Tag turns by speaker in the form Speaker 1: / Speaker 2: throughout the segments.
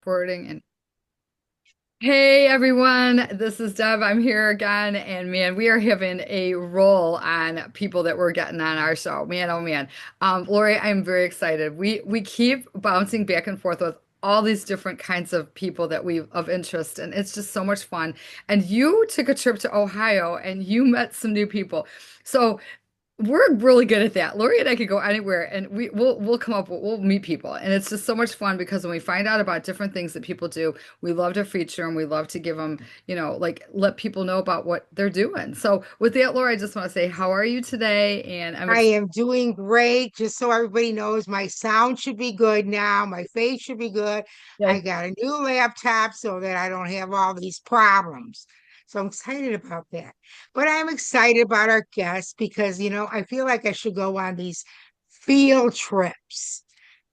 Speaker 1: Recording and hey everyone, this is Deb. I'm here again, and man, we are having a roll on people that we're getting on our show. Man, oh man. Lori, I'm very excited. We keep bouncing back and forth with all these different kinds of people that we of interest, and it's just so much fun. And you took a trip to Ohio and you met some new people. So we're really good at that. Lori and I could go anywhere and we'll come up we'll meet people. And it's just so much fun because when we find out about different things that people do, we love to feature them. We love to give them, like let people know about what they're doing. So with that, Lori, I just want to say, how are you today? And I'm
Speaker 2: I
Speaker 1: excited.
Speaker 2: am doing great. Just so everybody knows, my sound should be good now. My face should be good. I got a new laptop so that I don't have all these problems. So I'm excited about that. But I'm excited about our guests because, I feel like I should go on these field trips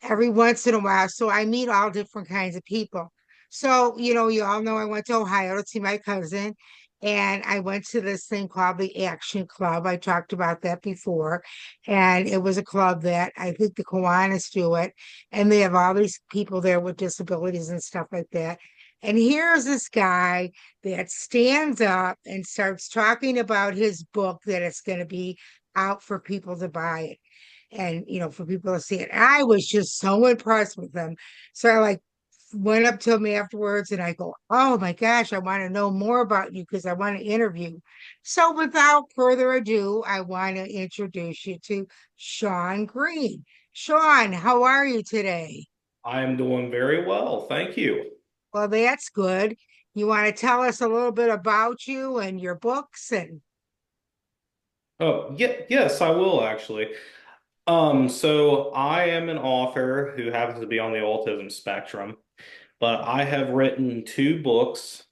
Speaker 2: every once in a while. So I meet all different kinds of people. So, you all know I went to Ohio to see my cousin. And I went to this thing called the Action Club. I talked about that before. And it was a club that I think the Kiwanis do it. And they have all these people there with disabilities and stuff like that. And here's this guy that stands up and starts talking about his book that it's going to be out for people to buy it and for people to see it. I was just so impressed with him. So I went up to him afterwards and I go, "Oh my gosh, I want to know more about you because I want to interview." So without further ado, I want to introduce you to Sean Green. Sean, how are you today?
Speaker 3: I am doing very well, thank you.
Speaker 2: Well, that's good. You want to tell us a little bit about you and your books and
Speaker 3: Oh, yeah, yes, I will actually. So I am an author who happens to be on the autism spectrum, but I have written two books,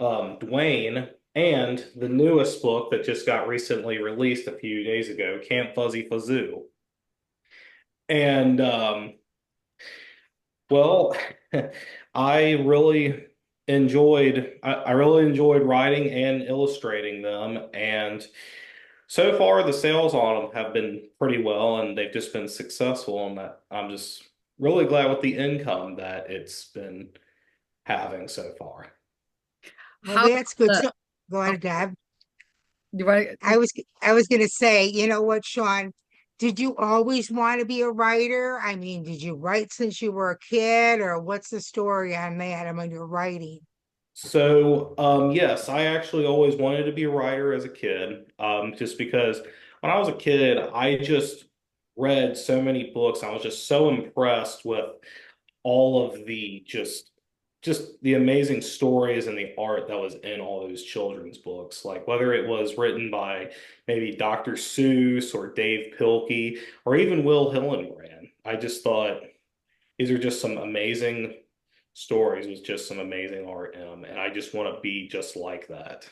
Speaker 3: Dwayne, and the newest book that just got recently released a few days ago, Camp Fuzzy Fazoo. And well, I really I really enjoyed writing and illustrating them, and so far the sales on them have been pretty well, and they've just been successful, and that I'm just really glad with the income that it's been having so far.
Speaker 2: well,
Speaker 1: How
Speaker 2: that's good.
Speaker 1: the
Speaker 2: So go
Speaker 1: oh,
Speaker 2: ahead, Deb.
Speaker 1: you want
Speaker 2: I was I was gonna say, you know what, Sean? Did you always want to be a writer? I mean, did you write since you were a kid, or what's the story on that? I mean, you're writing.
Speaker 3: So, yes, I actually always wanted to be a writer as a kid, just because when I was a kid, I just read so many books. I was just so impressed with all of the just the amazing stories and the art that was in all those children's books. Like whether it was written by maybe Dr. Seuss or Dave Pilkey or even Will Hillenbrand. I just thought these are just some amazing stories with just some amazing art in them, and I just want to be just like that.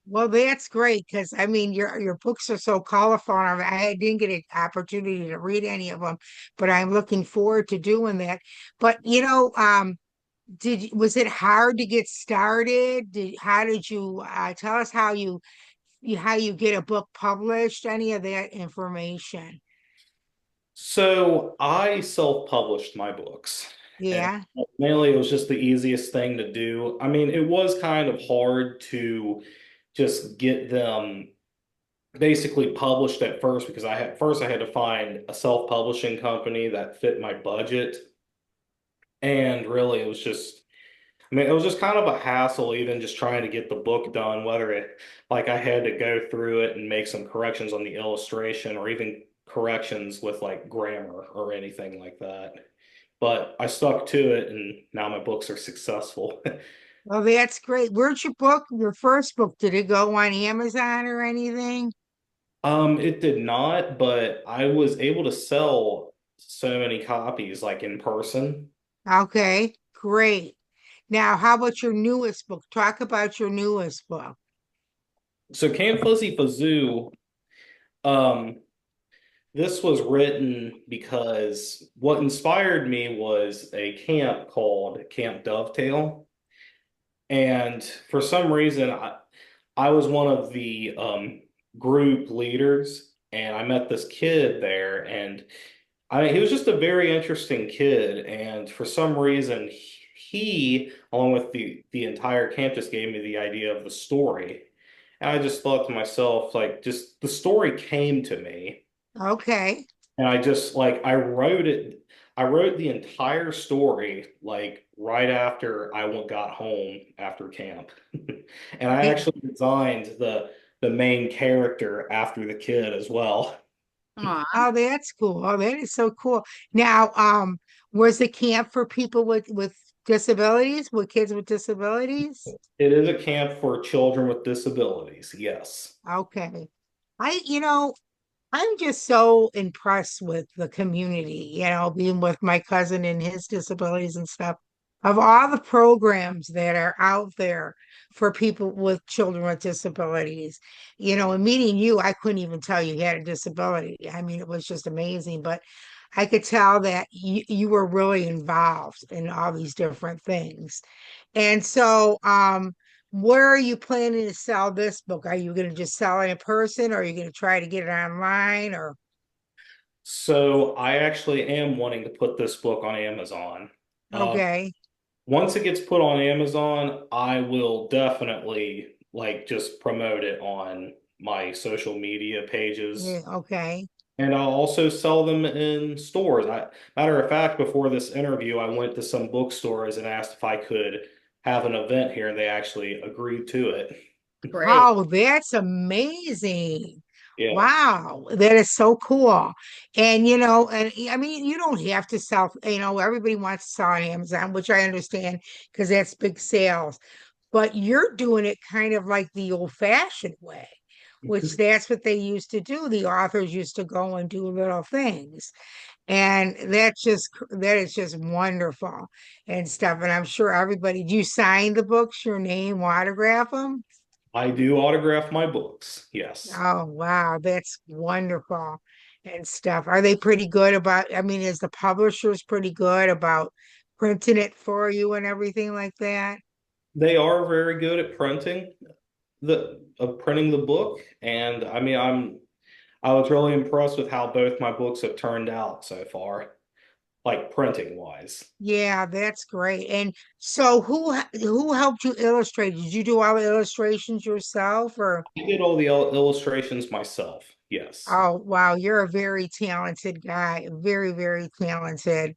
Speaker 2: Well, that's great because I mean, your books are so colorful. And I didn't get an opportunity to read any of them, but I'm looking forward to doing that. But was it hard to get started? How did you tell us how you get a book published? Any of that information?
Speaker 3: So I self-published my books, and
Speaker 2: Yeah.
Speaker 3: mainly it was just the easiest thing to do. I mean, it was kind of hard to just get them basically published at first because I had to find a self-publishing company that fit my budget. And really it was just I mean, it was just kind of a hassle, even just trying to get the book done, whether it, like, I had to go through it and make some corrections on the illustration or even corrections with like grammar or anything like that. But I stuck to it, and now my books are successful.
Speaker 2: Well, that's great. Where'd your first book, did it go on Amazon or anything?
Speaker 3: It did not, but I was able to sell so many copies, like in person.
Speaker 2: Okay, great. Now, how about your newest book? Talk about your newest book.
Speaker 3: So Camp Fuzzy Fazoo, um, this was written because what inspired me was a camp called Camp Dovetail. And for some reason, I was one of the group leaders, and I met this kid there. And he was just a very interesting kid. And for some reason, he, along with the entire campus, gave me the idea of the story. And I just thought to myself, like, just the story came to me.
Speaker 2: Okay.
Speaker 3: And I just like I wrote it. I wrote the entire story like right after got home after camp, and I
Speaker 2: Yeah.
Speaker 3: actually designed the main character after the kid as well.
Speaker 1: Aw.
Speaker 2: Oh, that's cool. Oh, that is so cool. Now, was the camp for people with disabilities, with kids with disabilities?
Speaker 3: It is a camp for children with disabilities. Yes.
Speaker 2: Okay. You know, I'm just so impressed with the community, being with my cousin and his disabilities and stuff. Of all the programs that are out there for people with children with disabilities, and meeting you, I couldn't even tell you had a disability. I mean, it was just amazing, but I could tell that you were really involved in all these different things. And so, where are you planning to sell this book? Are you going to just sell it in person, or are you going to try to get it online? Or
Speaker 3: So I actually am wanting to put this book on Amazon. Um,
Speaker 2: okay,
Speaker 3: Once it gets put on Amazon, I will definitely like just promote it on my social media
Speaker 2: yeah,
Speaker 3: pages.
Speaker 2: okay,
Speaker 3: And I'll also sell them in stores. Matter of fact, before this interview, I went to some bookstores and asked if I could have an event here, and they actually agreed to it.
Speaker 1: Great.
Speaker 2: oh, that's amazing!
Speaker 3: Yeah,
Speaker 2: Wow, that is so cool. And and I mean, you don't have to sell. Everybody wants to sell on Amazon, which I understand because that's big sales. But you're doing it kind of like the old-fashioned way, which that's what they used to do. The authors used to go and do little things. And that is just wonderful and stuff. And I'm sure everybody, do you sign the books, your name, autograph them?
Speaker 3: I do autograph my books. Yes.
Speaker 2: Oh, wow, that's wonderful and stuff. Are they pretty good about, I mean, is the publishers pretty good about printing it for you and everything like that?
Speaker 3: They are very good at printing the book, and I mean I was really impressed with how both my books have turned out so far, like printing wise.
Speaker 2: Yeah, that's great. And so who helped you illustrate? Did you do all the illustrations yourself or?
Speaker 3: I did all the illustrations myself. Yes.
Speaker 2: Oh, wow, you're a very talented guy. Very, very talented.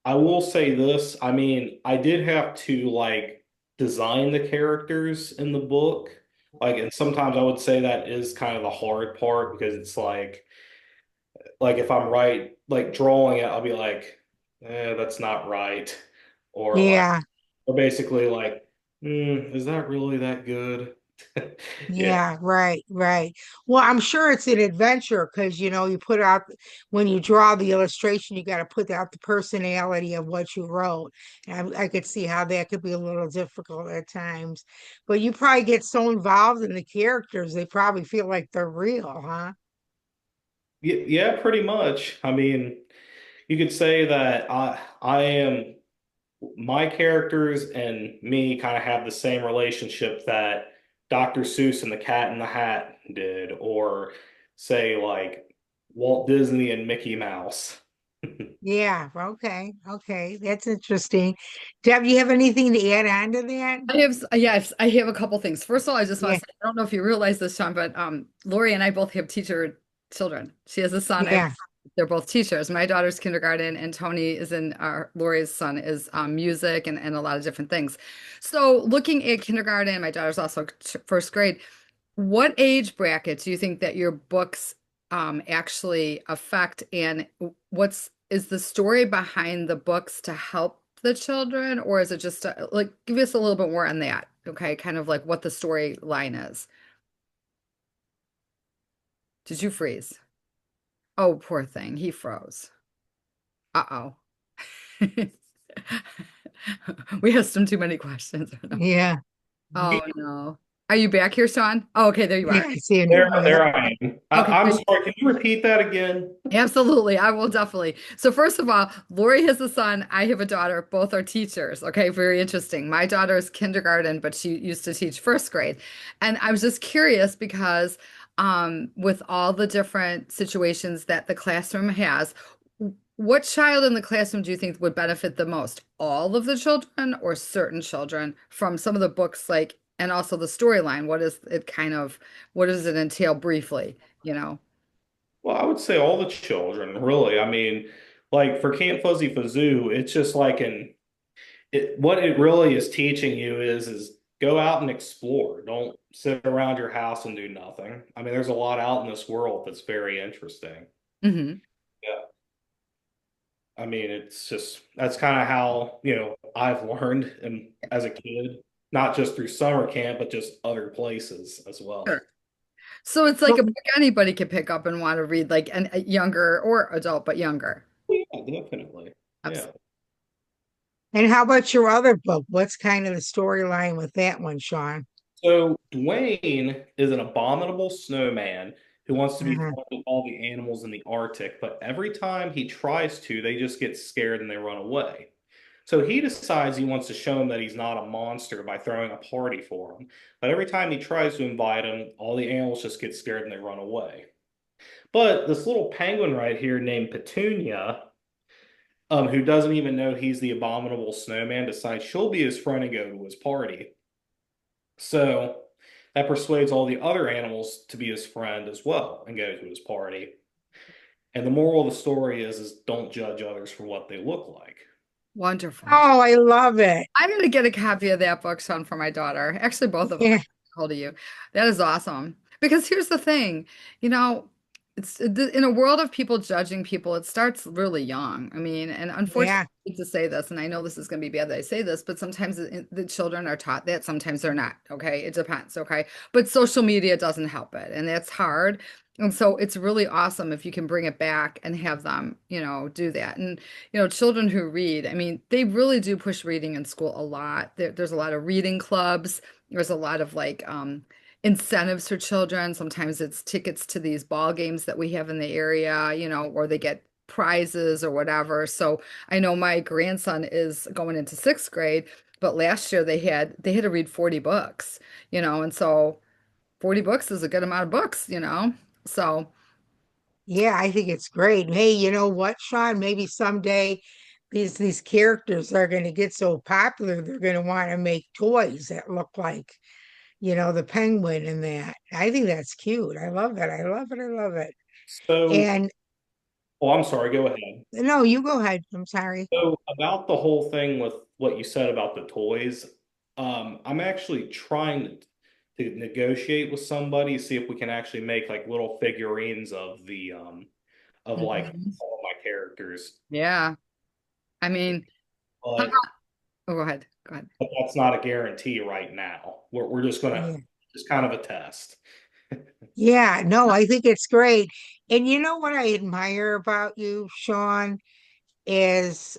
Speaker 3: I will say this, I mean, I did have to like design the characters in the book. Like, and sometimes I would say that is kind of the hard part because it's like if I'm right, like drawing it, I'll be like, that's not right. Or like,
Speaker 2: Yeah,
Speaker 3: or basically like, is that really that good? Yeah.
Speaker 2: yeah, right, right. Well, I'm sure it's an adventure because you put out when you draw the illustration, you got to put out the personality of what you wrote. And I could see how that could be a little difficult at times, but you probably get so involved in the characters, they probably feel like they're real, huh?
Speaker 3: Yeah, pretty much. I mean, you could say that I am my characters and me kind of have the same relationship that Dr. Seuss and the Cat in the Hat did, or say like Walt Disney and Mickey Mouse.
Speaker 2: Yeah, okay, okay, that's interesting. Deb, you have anything to add on to that?
Speaker 1: Yes, I have a couple things. First of all, I just want
Speaker 2: Yeah,
Speaker 1: to say, I don't know if you realize this, Sean, but Lori and I both have teacher children. She has a son.
Speaker 2: yeah.
Speaker 1: They're both teachers. My daughter's kindergarten, and Tony is in Lori's son is music and a lot of different things. So, looking at kindergarten, my daughter's also first grade. What age bracket do you think that your books actually affect, and what's is the story behind the books to help the children, or is it just like give us a little bit more on that? Okay, kind of like what the storyline is. Did you freeze? Oh, poor thing, he froze. Uh-oh. We asked him too many questions.
Speaker 2: Yeah,
Speaker 1: Oh no. Are you back here, Sean? Oh, okay, there you
Speaker 2: yeah,
Speaker 1: are.
Speaker 2: I see it
Speaker 3: There,
Speaker 2: now. Yeah,
Speaker 3: there I am.
Speaker 1: Okay,
Speaker 3: I'm
Speaker 1: good.
Speaker 3: sorry. Can you repeat that again?
Speaker 1: Absolutely. I will definitely. So first of all, Lori has a son. I have a daughter. Both are teachers. Okay, very interesting. My daughter is kindergarten, but she used to teach first grade. And I was just curious because with all the different situations that the classroom has, What child in the classroom do you think would benefit the most? All of the children or certain children from some of the books, like, and also the storyline? What does it entail briefly, you know?
Speaker 3: Well, I would say all the children, really. I mean, like for Camp Fuzzy Fazoo, it's just like what it really is teaching you is go out and explore. Don't sit around your house and do nothing. I mean, there's a lot out in this world that's very interesting.
Speaker 1: Hmm.
Speaker 3: Yeah. I mean, it's just that's kind of how, I've learned and as a kid, not just through summer camp, but just other places as well.
Speaker 1: Sure. So it's like
Speaker 2: So,
Speaker 1: a book anybody could pick up and want to read, like a younger or adult, but younger.
Speaker 3: Yeah, definitely. Yeah.
Speaker 1: Absolutely.
Speaker 2: and how about your other book? What's kind of the storyline with that one, Sean?
Speaker 3: So Dwayne is an abominable snowman who wants to be
Speaker 2: Mhm.
Speaker 3: friends with all the animals in the Arctic, but every time he tries to, they just get scared and they run away. So he decides he wants to show him that he's not a monster by throwing a party for him. But every time he tries to invite him, all the animals just get scared and they run away. But this little penguin right here named Petunia, who doesn't even know he's the abominable snowman, decides she'll be his friend and go to his party. So that persuades all the other animals to be his friend as well and go to his party. And the moral of the story is don't judge others for what they look like.
Speaker 1: Wonderful.
Speaker 2: Oh, I love it.
Speaker 1: I'm going to get a copy of that book, Son, for my daughter. Actually, both of them. I
Speaker 2: Yeah,
Speaker 1: got hold of you. That is awesome. Because here's the thing, you know, it's in a world of people judging people, it starts really young. I mean, and unfortunately,
Speaker 2: yeah,
Speaker 1: I hate to say this, and I know this is going to be bad that I say this, but sometimes the children are taught that, sometimes they're not. Okay, it depends. Okay, but social media doesn't help it, and that's hard. And so it's really awesome if you can bring it back and have them, do that. And children who read, I mean, they really do push reading in school a lot. There's a lot of reading clubs. There's a lot of like incentives for children. Sometimes it's tickets to these ball games that we have in the area, or they get prizes or whatever. So I know my grandson is going into sixth grade, but last year they had to read 40 books, and so 40 books is a good amount of books. So
Speaker 2: yeah. I think it's great. Hey, you know what, Sean? Maybe someday these characters are going to get so popular, they're going to want to make toys that look like, the penguin and that. I think that's cute. I love it. I love it. I love it.
Speaker 3: So,
Speaker 2: And
Speaker 3: oh, I'm sorry, go ahead.
Speaker 2: no, you go ahead. I'm sorry.
Speaker 3: So, about the whole thing with what you said about the toys, I'm actually trying to negotiate with somebody, see if we can actually make like little figurines of of like
Speaker 1: mhm.
Speaker 3: some of my characters.
Speaker 1: Yeah. I mean, how
Speaker 3: But
Speaker 1: about, oh, go ahead. Go ahead.
Speaker 3: but that's not a guarantee right now. We're just gonna
Speaker 2: Yeah.
Speaker 3: just kind of a test.
Speaker 2: Yeah, no, I think it's great. And you know what I admire about you, Sean, is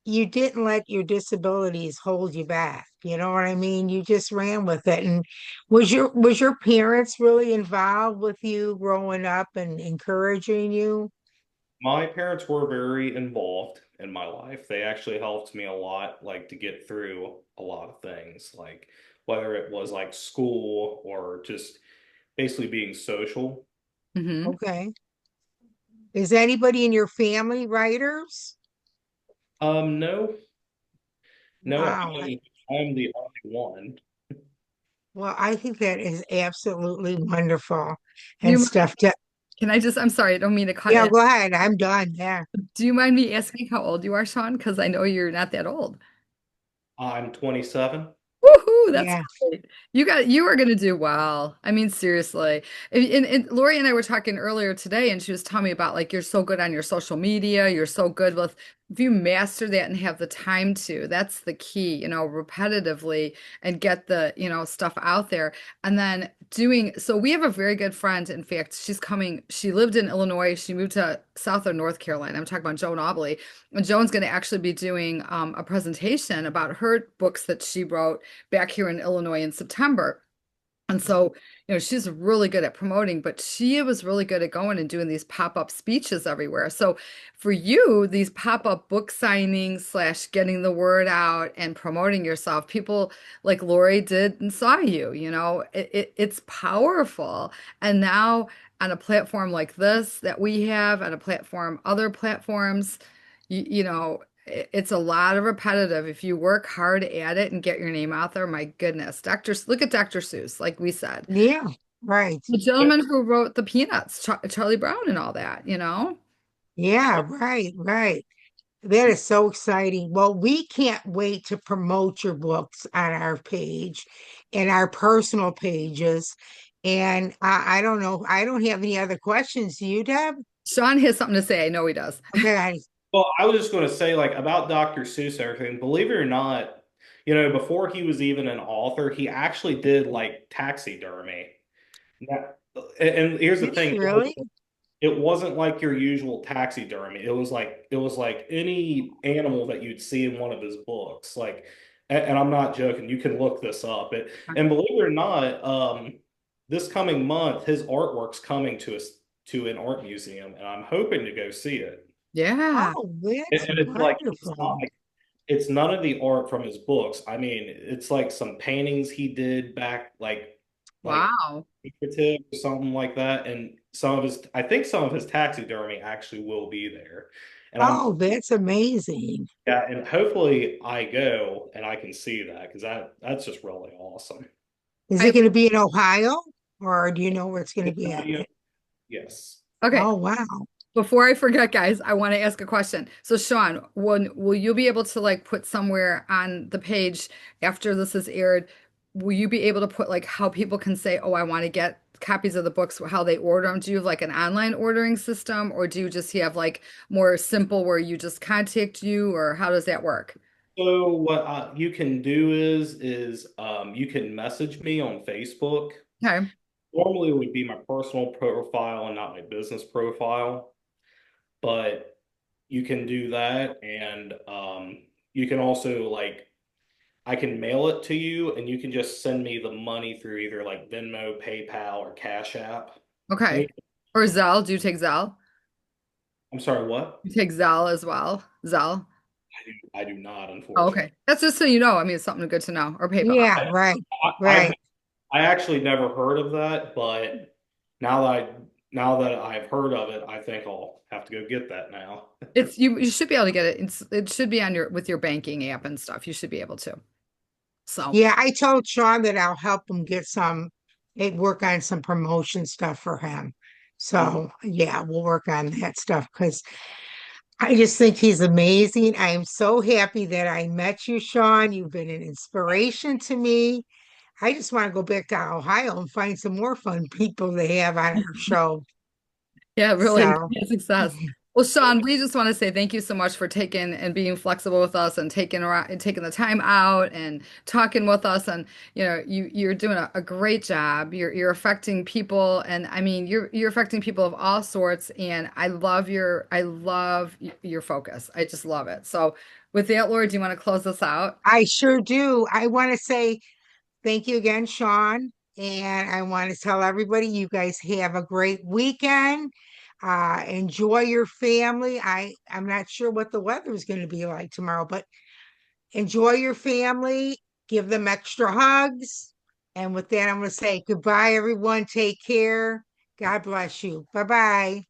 Speaker 2: you didn't let your disabilities hold you back. You know what I mean? You just ran with it. And was your parents really involved with you growing up and encouraging you?
Speaker 3: My parents were very involved in my life. They actually helped me a lot, like to get through a lot of things, like whether it was like school or just basically being social.
Speaker 1: Hmm.
Speaker 2: Okay. Is anybody in your family writers?
Speaker 3: No, no,
Speaker 2: Wow.
Speaker 3: I'm the only one.
Speaker 2: Well, I think that is absolutely wonderful
Speaker 1: Do
Speaker 2: and
Speaker 1: you,
Speaker 2: stuff to,
Speaker 1: can I just, I'm sorry, I don't mean to cut
Speaker 2: yeah,
Speaker 1: in.
Speaker 2: go ahead. I'm done. Yeah.
Speaker 1: Do you mind me asking how old you are, Sean? Because I know you're not that old.
Speaker 3: I'm 27.
Speaker 1: Woohoo, that's
Speaker 2: Yeah.
Speaker 1: great. You are gonna do well. I mean, seriously. And Lori and I were talking earlier today, and she was telling me about like you're so good on your social media, you're so good with if you master that and have the time to, that's the key, repetitively and get the, stuff out there. And then so we have a very good friend. In fact, she lived in Illinois, she moved to South or North Carolina. I'm talking about Joan Obley. And Joan's going to actually be doing a presentation about her books that she wrote back here in Illinois in September. And so, she's really good at promoting, but she was really good at going and doing these pop-up speeches everywhere. So for you, these pop-up book signings slash getting the word out and promoting yourself, people like Lori did and saw you, it's powerful. And now on a platform like this that we have, on a platform, other platforms, you know, it's a lot of repetitive. If you work hard at it and get your name out there, my goodness, look at Dr. Seuss, like we said.
Speaker 2: Yeah, right.
Speaker 1: The gentleman who wrote the Peanuts, Charlie Brown and all that, you know?
Speaker 2: Yeah, right, right. That is so exciting. Well, we can't wait to promote your books on our page and our personal pages. And I don't know, I don't have any other questions. Do you, Deb?
Speaker 1: Sean has something to say. I know he does.
Speaker 2: Okay.
Speaker 3: Well, I was just going to say, like, about Dr. Seuss and everything, believe it or not, before he was even an author, he actually did like taxidermy. Now, and here's the
Speaker 2: Did he
Speaker 3: thing,
Speaker 2: really?
Speaker 3: it wasn't like your usual taxidermy. It was like any animal that you'd see in one of his books. Like, and I'm not joking. You can look this up. And believe it or not, this coming month, his artwork's coming to us to an art museum, and I'm hoping to go see it.
Speaker 1: Yeah.
Speaker 2: Oh, that's
Speaker 3: And it's like
Speaker 2: wonderful.
Speaker 3: it's none of the art from his books. I mean, it's like some paintings he did back like
Speaker 1: Wow.
Speaker 3: figurative or something like that. And I think some of his taxidermy actually will be there. And I'm
Speaker 2: Oh, that's amazing.
Speaker 3: yeah, and hopefully I go and I can see that because that's just really awesome.
Speaker 2: Is
Speaker 1: I
Speaker 2: it going to be in Ohio or do you know where it's going to be at?
Speaker 3: Yes.
Speaker 1: okay.
Speaker 2: Oh, wow.
Speaker 1: Before I forget, guys, I want to ask a question. So, Sean, when will you be able to like put somewhere on the page after this is aired? Will you be able to put like how people can say, "Oh, I want to get copies of the books," how they order them? Do you have like an online ordering system, or do you just have like more simple where you just contact you, or how does that work?
Speaker 3: So what you can do you can message me on Facebook.
Speaker 1: Okay.
Speaker 3: Normally it would be my personal profile and not my business profile, but you can do that, and you can also like I can mail it to you, and you can just send me the money through either like Venmo, PayPal, or Cash App. And
Speaker 1: Okay. Or Zelle? Do you take Zelle?
Speaker 3: I'm sorry, what?
Speaker 1: You take Zelle as well? Zelle?
Speaker 3: I do not,
Speaker 1: Oh,
Speaker 3: unfortunately.
Speaker 1: okay. That's just so you know. I mean, it's something good to know. Or PayPal.
Speaker 2: Yeah,
Speaker 3: I,
Speaker 2: right,
Speaker 3: I
Speaker 2: right.
Speaker 3: I actually never heard of that, but now that I now that I've heard of it, I think I'll have to go get that now.
Speaker 1: It's you should be able to get it. It should be on your with your banking app and stuff. You should be able to. So,
Speaker 2: Yeah, I told Sean that I'll help him get some, work on some promotion stuff for him. So, yeah, we'll work on that stuff because I just think he's amazing. I am so happy that I met you, Sean. You've been an inspiration to me. I just want to go back to Ohio and find some more fun people to have on our show.
Speaker 1: yeah, really
Speaker 2: So,
Speaker 1: success. Well, Sean, we just want to say thank you so much for taking and being flexible with us and taking around and taking the time out and talking with us. And you're doing a great job. You're affecting people, and I mean you're affecting people of all sorts. And I love your focus. I just love it. So, with that, Laura, do you want to close this out?
Speaker 2: I sure do. I want to say thank you again, Sean. And I want to tell everybody you guys have a great weekend. Enjoy your family. I'm not sure what the weather is going to be like tomorrow, but enjoy your family. Give them extra hugs. And with that, I'm going to say goodbye, everyone. Take care. God bless you. Bye bye.